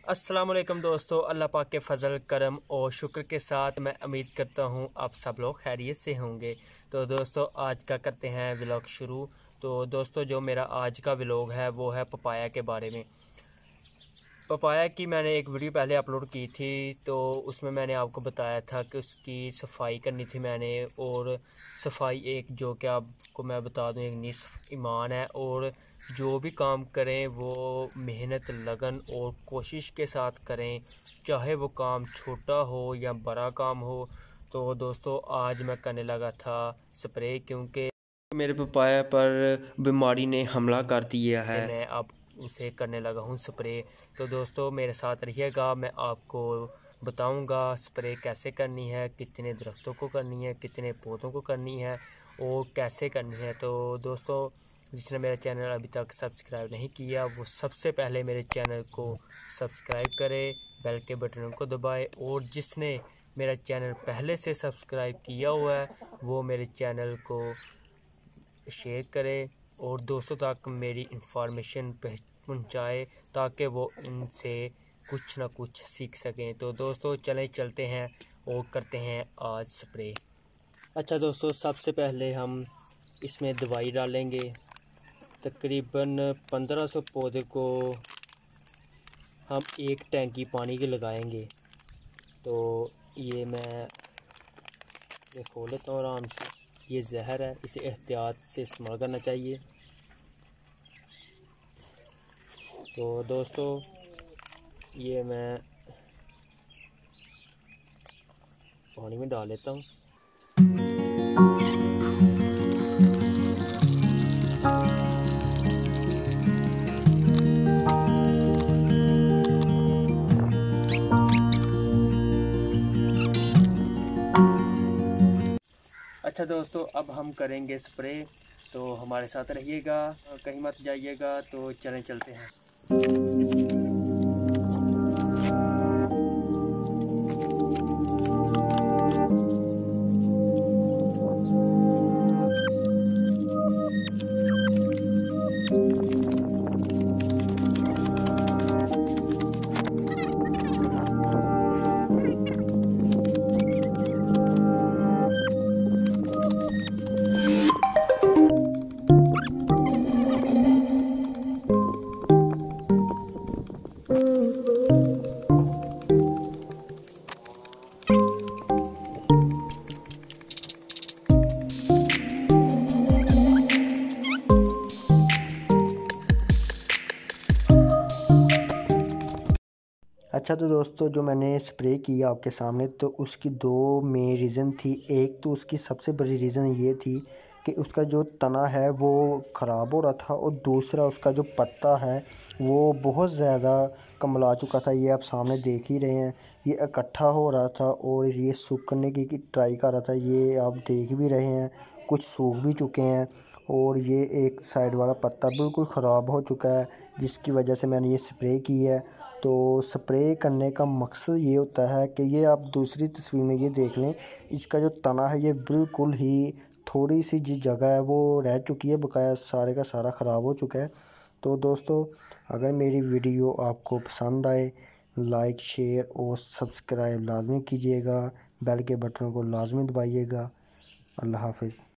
अस्सलाम वालेकुम दोस्तों, अल्लाह पाक के फ़ज़ल करम और शुक्र के साथ मैं उम्मीद करता हूँ आप सब लोग खैरियत से होंगे। तो दोस्तों आज का करते हैं व्लॉग शुरू। तो दोस्तों जो मेरा आज का व्लॉग है वो है पपाया के बारे में। पपाया की मैंने एक वीडियो पहले अपलोड की थी, तो उसमें मैंने आपको बताया था कि उसकी सफाई करनी थी मैंने। और सफाई एक जो कि आपको मैं बता दूं एक निस्फ़ ईमान है। और जो भी काम करें वो मेहनत लगन और कोशिश के साथ करें, चाहे वो काम छोटा हो या बड़ा काम हो। तो दोस्तों आज मैं करने लगा था स्प्रे, क्योंकि मेरे पपाया पर बीमारी ने हमला कर दिया है। मैं अब उसे करने लगा हूँ स्प्रे। तो दोस्तों मेरे साथ रहिएगा, मैं आपको बताऊंगा स्प्रे कैसे करनी है, कितने दरख्तों को करनी है, कितने पौधों को करनी है और कैसे करनी है। तो दोस्तों जिसने मेरा चैनल अभी तक सब्सक्राइब नहीं किया वो सबसे पहले मेरे चैनल को सब्सक्राइब करे, बेल के बटन को दबाए। और जिसने मेरा चैनल पहले से सब्सक्राइब किया हुआ है वो मेरे चैनल को शेयर करें और दोस्तों तक मेरी इंफॉर्मेशन पहुंचाए ताकि वो इनसे कुछ ना कुछ सीख सकें। तो दोस्तों चलें चलते हैं और करते हैं आज स्प्रे। अच्छा दोस्तों, सबसे पहले हम इसमें दवाई डालेंगे। तकरीबन 1500 पौधे को हम एक टैंकी पानी की लगाएंगे। तो ये मैं खोल लेता हूँ आराम से। ये जहर है, इसे एहतियात से इस्तेमाल करना चाहिए। तो दोस्तों ये मैं पानी में डाल लेता हूँ। अच्छा दोस्तों अब हम करेंगे स्प्रे, तो हमारे साथ रहिएगा, कहीं मत जाइएगा। तो चलें चलते हैं। अच्छा तो दोस्तों जो मैंने स्प्रे किया आपके सामने, तो उसकी दो मेन रीज़न थी। एक तो उसकी सबसे बड़ी रीज़न ये थी कि उसका जो तना है वो ख़राब हो रहा था, और दूसरा उसका जो पत्ता है वो बहुत ज़्यादा कमला चुका था। ये आप सामने देख ही रहे हैं, ये इकट्ठा हो रहा था और ये सूखने की ट्राई कर रहा था। ये आप देख भी रहे हैं, कुछ सूख भी चुके हैं और ये एक साइड वाला पत्ता बिल्कुल ख़राब हो चुका है, जिसकी वजह से मैंने ये स्प्रे की है। तो स्प्रे करने का मकसद ये होता है कि ये आप दूसरी तस्वीर में ये देख लें, इसका जो तना है ये बिल्कुल ही थोड़ी सी जो जगह है वो रह चुकी है, बकाया सारे का सारा ख़राब हो चुका है। तो दोस्तों अगर मेरी वीडियो आपको पसंद आए, लाइक शेयर और सब्सक्राइब लाजमी कीजिएगा, बेल के बटन को लाजमी दबाइएगा। अल्लाह हाफिज़।